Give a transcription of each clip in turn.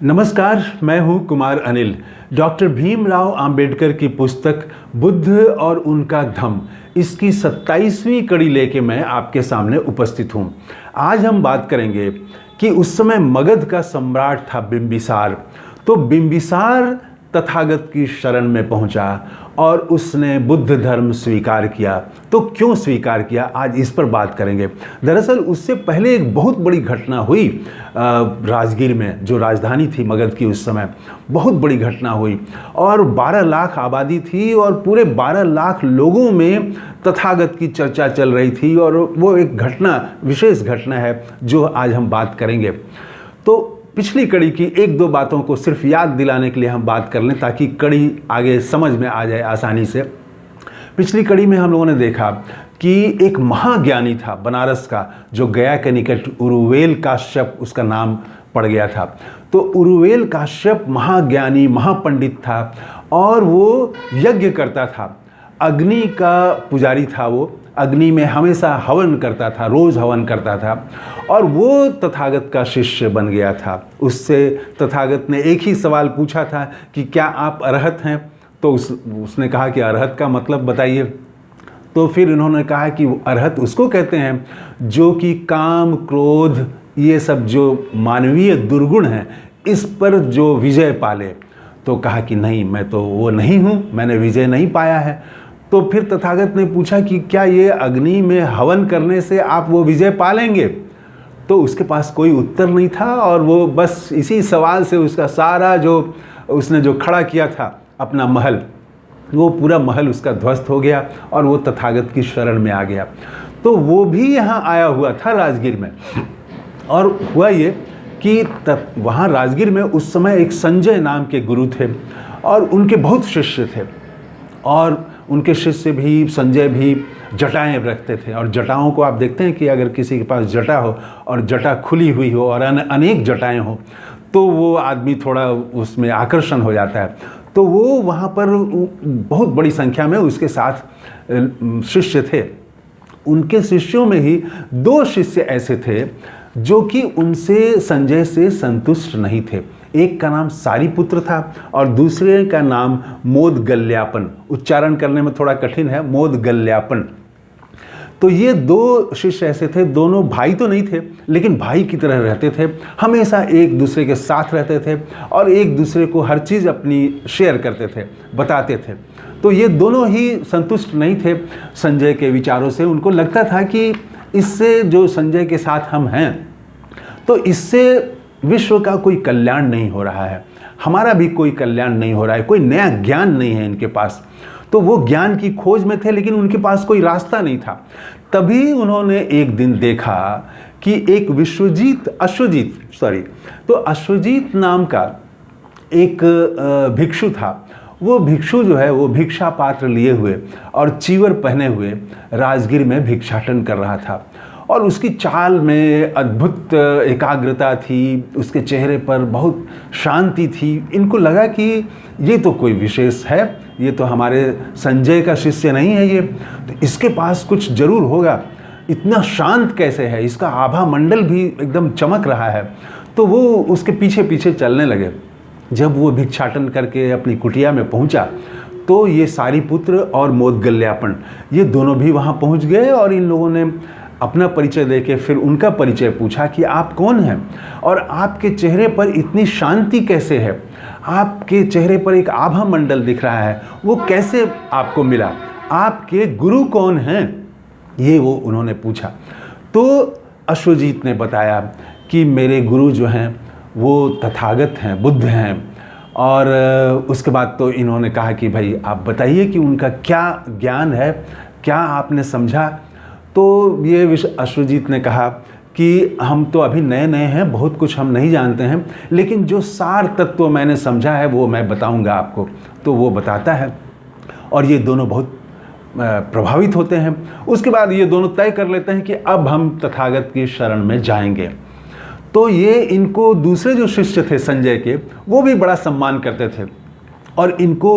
नमस्कार, मैं हूं कुमार अनिल। डॉक्टर भीमराव अंबेडकर की पुस्तक बुद्ध और उनका धम्म, इसकी 27वीं कड़ी लेके मैं आपके सामने उपस्थित हूं। आज हम बात करेंगे कि उस समय मगध का सम्राट था बिंबिसार। तो बिंबिसार तथागत की शरण में पहुंचा और उसने बुद्ध धर्म स्वीकार किया। तो क्यों स्वीकार किया, आज इस पर बात करेंगे। दरअसल उससे पहले एक बहुत बड़ी घटना हुई राजगीर में, जो राजधानी थी मगध की उस समय। बहुत बड़ी घटना हुई और 12 लाख आबादी थी और पूरे 12 लाख लोगों में तथागत की चर्चा चल रही थी। और वो एक घटना, विशेष घटना है जो आज हम बात करेंगे। तो पिछली कड़ी की एक दो बातों को सिर्फ याद दिलाने के लिए हम बात कर लें, ताकि कड़ी आगे समझ में आ जाए आसानी से। पिछली कड़ी में हम लोगों ने देखा कि एक महाज्ञानी था बनारस का, जो गया के निकट उरुवेल काश्यप उसका नाम पड़ गया था। तो उरुवेल काश्यप महाज्ञानी, महापंडित था और वो यज्ञ करता था। अग्नि का पुजारी था वो। अग्नि में हमेशा हवन करता था, रोज हवन करता था। और वो तथागत का शिष्य बन गया था। उससे तथागत ने एक ही सवाल पूछा था कि क्या आप अरहत हैं? तो उसने कहा कि अरहत का मतलब बताइए। तो फिर इन्होंने कहा कि अरहत उसको कहते हैं जो कि काम, क्रोध, ये सब जो मानवीय दुर्गुण हैं, इस पर जो विजय पाले। तो कहा कि नहीं, मैं तो वो नहीं हूँ, मैंने विजय नहीं पाया है। तो फिर तथागत ने पूछा कि क्या ये अग्नि में हवन करने से आप वो विजय पालेंगे? तो उसके पास कोई उत्तर नहीं था और वो बस इसी सवाल से उसका सारा जो उसने जो खड़ा किया था अपना महल, वो पूरा महल उसका ध्वस्त हो गया और वो तथागत की शरण में आ गया। तो वो भी यहाँ आया हुआ था राजगीर में। और हुआ ये कि वहाँ राजगीर में उस समय एक संजय नाम के गुरु थे और उनके बहुत शिष्य थे। और उनके शिष्य भी, संजय भी जटाएं रखते थे। और जटाओं को आप देखते हैं कि अगर किसी के पास जटा हो और जटा खुली हुई हो और अनेक जटाएं हो तो वो आदमी थोड़ा उसमें आकर्षण हो जाता है। तो वो वहाँ पर बहुत बड़ी संख्या में उसके साथ शिष्य थे। उनके शिष्यों में ही 2 शिष्य ऐसे थे जो कि उनसे, संजय से संतुष्ट नहीं थे। एक का नाम सारीपुत्र था और दूसरे का नाम मोदगल्यापन। उच्चारण करने में थोड़ा कठिन है, मोदगल्यापन। तो ये 2 शिष्य ऐसे थे, दोनों भाई तो नहीं थे लेकिन भाई की तरह रहते थे। हमेशा एक दूसरे के साथ रहते थे और एक दूसरे को हर चीज़ अपनी शेयर करते थे, बताते थे। तो ये दोनों ही संतुष्ट नहीं थे संजय के विचारों से। उनको लगता था कि इससे, जो संजय के साथ हम हैं, तो इससे विश्व का कोई कल्याण नहीं हो रहा है, हमारा भी कोई कल्याण नहीं हो रहा है, कोई नया ज्ञान नहीं है इनके पास। तो वो ज्ञान की खोज में थे लेकिन उनके पास कोई रास्ता नहीं था। तभी उन्होंने एक दिन देखा कि एक अश्वजीत नाम का एक भिक्षु था। वो भिक्षु जो है, वो भिक्षा पात्र लिए हुए और चीवर पहने हुए राजगीर में भिक्षाटन कर रहा था। और उसकी चाल में अद्भुत एकाग्रता थी, उसके चेहरे पर बहुत शांति थी। इनको लगा कि ये तो कोई विशेष है, ये तो हमारे संजय का शिष्य नहीं है ये, तो इसके पास कुछ जरूर होगा। इतना शांत कैसे है, इसका आभा मंडल भी एकदम चमक रहा है। तो वो उसके पीछे पीछे चलने लगे। जब वो भिक्षाटन करके अपनी कुटिया में पहुंचा तो ये सारीपुत्र और मोदगल्यापन, ये दोनों भी वहाँ पहुँच गए। और इन लोगों ने अपना परिचय देके फिर उनका परिचय पूछा कि आप कौन हैं और आपके चेहरे पर इतनी शांति कैसे है, आपके चेहरे पर एक आभा मंडल दिख रहा है, वो कैसे आपको मिला, आपके गुरु कौन हैं, ये वो उन्होंने पूछा। तो अश्वजीत ने बताया कि मेरे गुरु जो हैं वो तथागत हैं, बुद्ध हैं। और उसके बाद तो इन्होंने कहा कि भाई आप बताइए कि उनका क्या ज्ञान है, क्या आपने समझा। तो ये अश्वजीत ने कहा कि हम तो अभी नए नए हैं, बहुत कुछ हम नहीं जानते हैं, लेकिन जो सार तत्व मैंने समझा है वो मैं बताऊंगा आपको। तो वो बताता है और ये दोनों बहुत प्रभावित होते हैं। उसके बाद ये दोनों तय कर लेते हैं कि अब हम तथागत की शरण में जाएंगे। तो ये, इनको दूसरे जो शिष्य थे संजय के, वो भी बड़ा सम्मान करते थे और इनको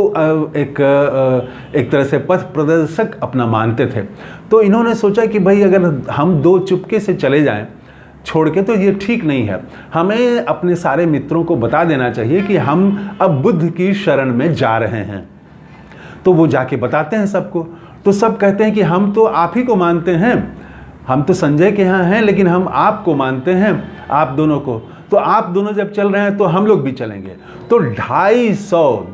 एक तरह से पथ प्रदर्शक अपना मानते थे। तो इन्होंने सोचा कि भाई अगर हम 2 चुपके से चले जाएं छोड़ के, तो ये ठीक नहीं है। हमें अपने सारे मित्रों को बता देना चाहिए कि हम अब बुद्ध की शरण में जा रहे हैं। तो वो जाके बताते हैं सबको, तो सब कहते हैं कि हम तो आप ही को मानते हैं, हम तो संजय के यहाँ हैं, लेकिन हम आपको मानते हैं, आप दोनों को। तो आप दोनों जब चल रहे हैं तो हम लोग भी चलेंगे। तो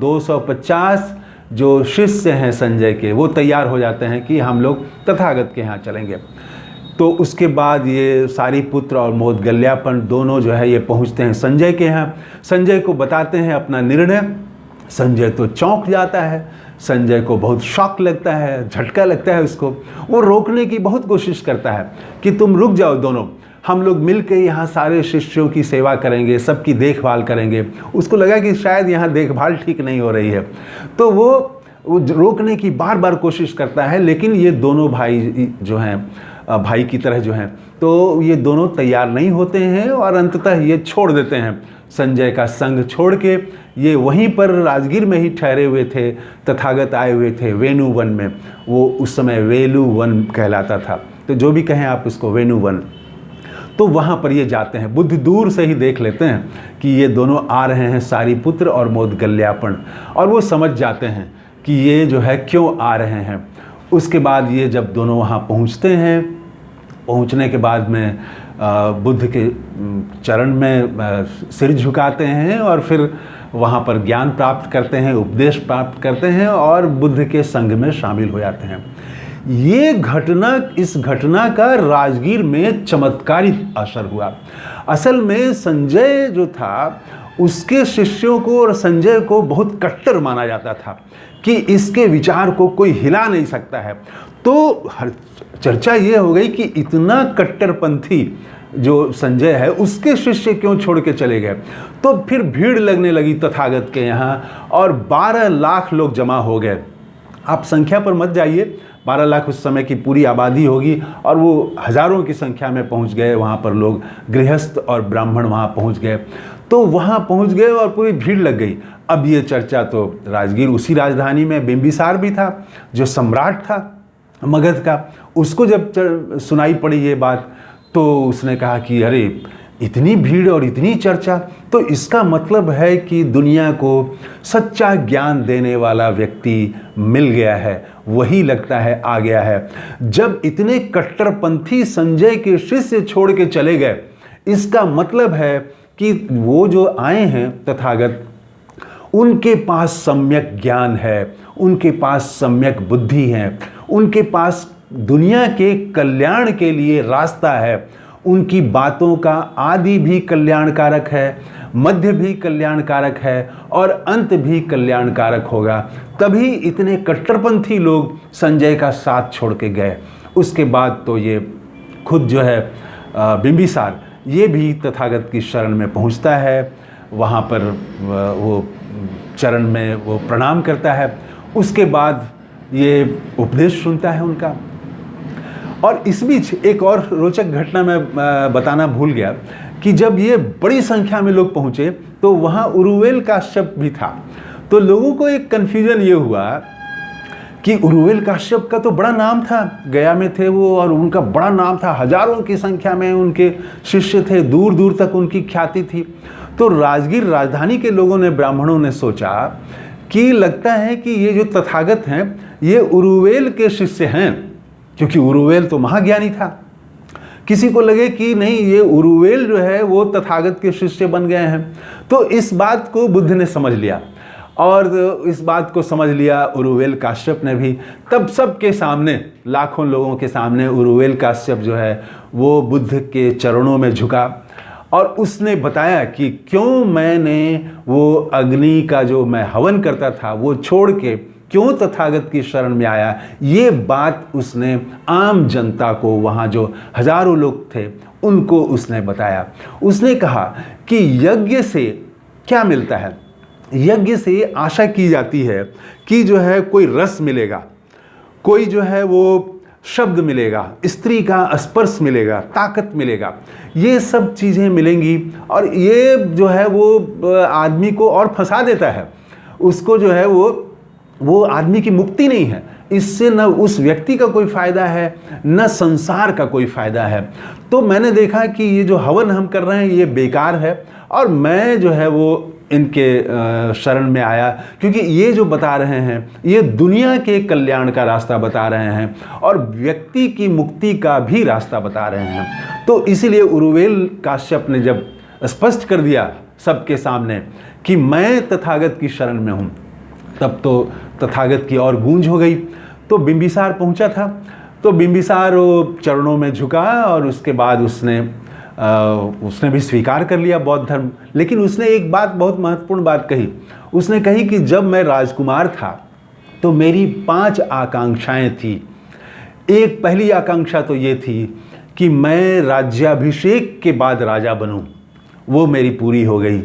250 जो शिष्य हैं संजय के, वो तैयार हो जाते हैं कि हम लोग तथागत के यहाँ चलेंगे। तो उसके बाद ये सारिपुत्र और मोदगल्यापन दोनों जो है ये पहुँचते हैं संजय के यहाँ। संजय को बताते हैं अपना निर्णय। संजय तो चौंक जाता है, संजय को बहुत शॉक लगता है, झटका लगता है उसको। वो रोकने की बहुत कोशिश करता है कि तुम रुक जाओ दोनों, हम लोग मिलकर यहाँ सारे शिष्यों की सेवा करेंगे, सबकी देखभाल करेंगे। उसको लगा कि शायद यहाँ देखभाल ठीक नहीं हो रही है, तो वो रोकने की बार बार कोशिश करता है। लेकिन ये दोनों भाई जो हैं, भाई की तरह जो हैं, तो ये दोनों तैयार नहीं होते हैं और अंततः ये छोड़ देते हैं। संजय का संग छोड़ के ये वहीं पर राजगीर में ही ठहरे हुए थे। तथागत आए हुए थे वेणु वन में, वो उस समय वेलु वन कहलाता था, तो जो भी कहें आप इसको वेणु वन। तो वहाँ पर ये जाते हैं। बुद्ध दूर से ही देख लेते हैं कि ये दोनों आ रहे हैं, सारिपुत्र और मोदगल्यापन, और वो समझ जाते हैं कि ये जो है क्यों आ रहे हैं। उसके बाद ये जब दोनों वहाँ पहुँचते हैं, पहुँचने के बाद में बुद्ध के चरण में सिर झुकाते हैं और फिर वहाँ पर ज्ञान प्राप्त करते हैं, उपदेश प्राप्त करते हैं और बुद्ध के संग में शामिल हो जाते हैं। ये घटना, इस घटना का राजगीर में चमत्कारिक असर हुआ। असल में संजय जो था, उसके शिष्यों को और संजय को बहुत कट्टर माना जाता था कि इसके विचार को कोई हिला नहीं सकता है। तो चर्चा ये हो गई कि इतना कट्टरपंथी जो संजय है, उसके शिष्य क्यों छोड़ के चले गए। तो फिर भीड़ लगने लगी तथागत के यहाँ और 12 लाख लोग जमा हो गए। आप संख्या पर मत जाइए, 12 लाख उस समय की पूरी आबादी होगी और वो हज़ारों की संख्या में पहुँच गए। वहाँ पर लोग, गृहस्थ और ब्राह्मण वहाँ पहुँच गए। तो वहाँ पहुँच गए और पूरी भीड़ लग गई। अब ये चर्चा तो राजगीर, उसी राजधानी में बिंबिसार भी था जो सम्राट था मगध का। उसको जब सुनाई पड़ी ये बात, तो उसने कहा कि अरे इतनी भीड़ और इतनी चर्चा, तो इसका मतलब है कि दुनिया को सच्चा ज्ञान देने वाला व्यक्ति मिल गया है, वही लगता है आ गया है। जब इतने कट्टरपंथी संजय के शिष्य छोड़ के चले गए, इसका मतलब है कि वो जो आए हैं तथागत, उनके पास सम्यक ज्ञान है, उनके पास सम्यक बुद्धि है, उनके पास दुनिया के कल्याण के लिए रास्ता है। उनकी बातों का आदि भी कल्याणकारक है, मध्य भी कल्याणकारक है और अंत भी कल्याणकारक होगा। तभी इतने कट्टरपंथी लोग संजय का साथ छोड़ के गए। उसके बाद तो ये खुद जो है बिंबिसार, ये भी तथागत की शरण में पहुंचता है। वहाँ पर वो चरण में वो प्रणाम करता है। उसके बाद ये उपदेश सुनता है उनका। और इस बीच एक और रोचक घटना मैं बताना भूल गया कि जब ये बड़ी संख्या में लोग पहुँचे तो वहाँ उरुवेल काश्यप भी था। तो लोगों को एक कन्फ्यूजन ये हुआ कि उरुवेल काश्यप का तो बड़ा नाम था, गया में थे वो और उनका बड़ा नाम था, हजारों की संख्या में उनके शिष्य थे, दूर दूर तक उनकी ख्याति थी। तो राजगीर राजधानी के लोगों ने, ब्राह्मणों ने सोचा कि लगता है कि ये जो तथागत हैं ये उरुवेल के शिष्य हैं, क्योंकि उरुवेल तो महाज्ञानी था। किसी को लगे कि नहीं, ये उरुवेल जो है वो तथागत के शिष्य बन गए हैं। तो इस बात को बुद्ध ने समझ लिया और इस बात को समझ लिया उरुवेल काश्यप ने भी। तब सबके सामने, लाखों लोगों के सामने उरुवेल काश्यप जो है वो बुद्ध के चरणों में झुका और उसने बताया कि क्यों मैंने वो अग्नि का जो मैं हवन करता था वो छोड़ के क्यों तथागत की शरण में आया। ये बात उसने आम जनता को, वहाँ जो हजारों लोग थे उनको उसने बताया। उसने कहा कि यज्ञ से क्या मिलता है, यज्ञ से आशा की जाती है कि जो है कोई रस मिलेगा, कोई जो है वो शब्द मिलेगा, स्त्री का स्पर्श मिलेगा, ताकत मिलेगा, ये सब चीज़ें मिलेंगी और ये जो है वो आदमी को और फंसा देता है। उसको जो है वो आदमी की मुक्ति नहीं है, इससे न उस व्यक्ति का कोई फ़ायदा है, न संसार का कोई फ़ायदा है। तो मैंने देखा कि ये जो हवन हम कर रहे हैं ये बेकार है, और मैं जो है वो इनके शरण में आया, क्योंकि ये जो बता रहे हैं ये दुनिया के कल्याण का रास्ता बता रहे हैं और व्यक्ति की मुक्ति का भी रास्ता बता रहे हैं। तो इसीलिए उरुवेल काश्यप ने जब स्पष्ट कर दिया सबके सामने कि मैं तथागत की शरण में हूँ, तब तो तथागत की और गूंज हो गई। तो बिंबिसार पहुँचा था, तो बिंबिसार चरणों में झुका और उसके बाद उसने भी स्वीकार कर लिया बौद्ध धर्म। लेकिन उसने एक बात, बहुत महत्वपूर्ण बात कही। उसने कही कि जब मैं राजकुमार था तो मेरी 5 आकांक्षाएं थी। एक पहली आकांक्षा तो ये थी कि मैं राज्याभिषेक के बाद राजा बनूं, वो मेरी पूरी हो गई।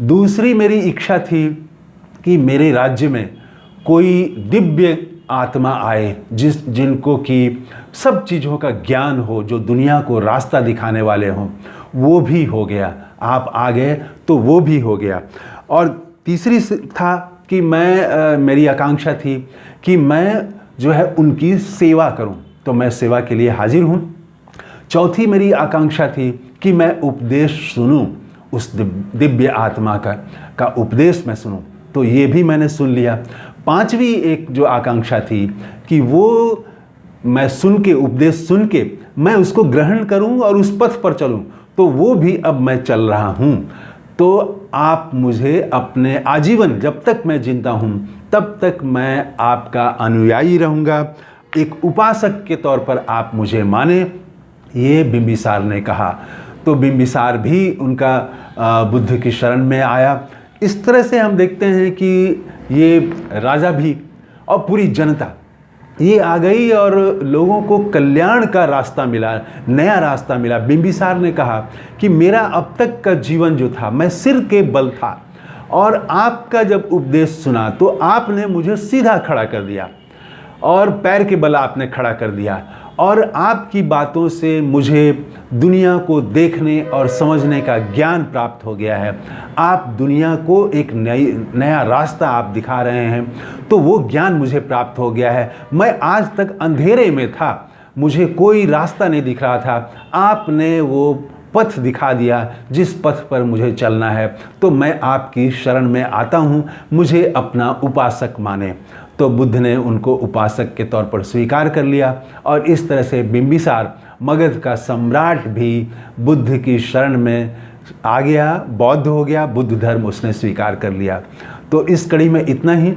दूसरी मेरी इच्छा थी कि मेरे राज्य में कोई दिव्य आत्मा आए जिनको कि सब चीज़ों का ज्ञान हो, जो दुनिया को रास्ता दिखाने वाले हों। वो भी हो गया, आप आ गए तो वो भी हो गया। और तीसरी था कि मेरी आकांक्षा थी कि मैं जो है उनकी सेवा करूं, तो मैं सेवा के लिए हाजिर हूं। चौथी मेरी आकांक्षा थी कि मैं उपदेश सुनूं, उस दिव्य आत्मा का उपदेश मैं सुनूं, तो ये भी मैंने सुन लिया। पांचवी एक जो आकांक्षा थी कि वो मैं सुन के, उपदेश सुन के मैं उसको ग्रहण करूं और उस पथ पर चलूं, तो वो भी अब मैं चल रहा हूं। तो आप मुझे अपने आजीवन, जब तक मैं जिंदा हूं तब तक मैं आपका अनुयायी रहूंगा, एक उपासक के तौर पर आप मुझे माने, ये बिंबिसार ने कहा। तो बिंबिसार भी उनका बुद्ध की शरण में आया। इस तरह से हम देखते हैं कि ये राजा भी और पूरी जनता ये आ गई और लोगों को कल्याण का रास्ता मिला, नया रास्ता मिला। बिंबिसार ने कहा कि मेरा अब तक का जीवन जो था, मैं सिर के बल था, और आपका जब उपदेश सुना तो आपने मुझे सीधा खड़ा कर दिया और पैर के बल आपने खड़ा कर दिया, और आपकी बातों से मुझे दुनिया को देखने और समझने का ज्ञान प्राप्त हो गया है। आप दुनिया को एक नया रास्ता आप दिखा रहे हैं, तो वो ज्ञान मुझे प्राप्त हो गया है। मैं आज तक अंधेरे में था, मुझे कोई रास्ता नहीं दिख रहा था, आपने वो पथ दिखा दिया जिस पथ पर मुझे चलना है, तो मैं आपकी शरण में आता हूँ, मुझे अपना उपासक माने। तो बुद्ध ने उनको उपासक के तौर पर स्वीकार कर लिया, और इस तरह से बिंबिसार मगध का सम्राट भी बुद्ध की शरण में आ गया, बौद्ध हो गया, बुद्ध धर्म उसने स्वीकार कर लिया। तो इस कड़ी में इतना ही।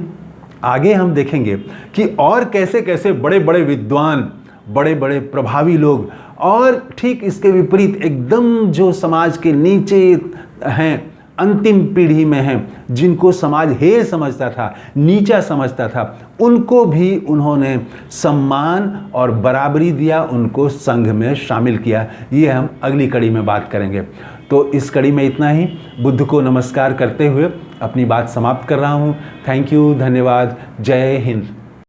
आगे हम देखेंगे कि और कैसे कैसे बड़े बड़े विद्वान, बड़े बड़े प्रभावी लोग, और ठीक इसके विपरीत एकदम जो समाज के नीचे हैं, अंतिम पीढ़ी में हैं, जिनको समाज हे समझता था, नीचा समझता था, उनको भी उन्होंने सम्मान और बराबरी दिया, उनको संघ में शामिल किया। ये हम अगली कड़ी में बात करेंगे। तो इस कड़ी में इतना ही। बुद्ध को नमस्कार करते हुए अपनी बात समाप्त कर रहा हूँ। थैंक यू, धन्यवाद, जय हिंद।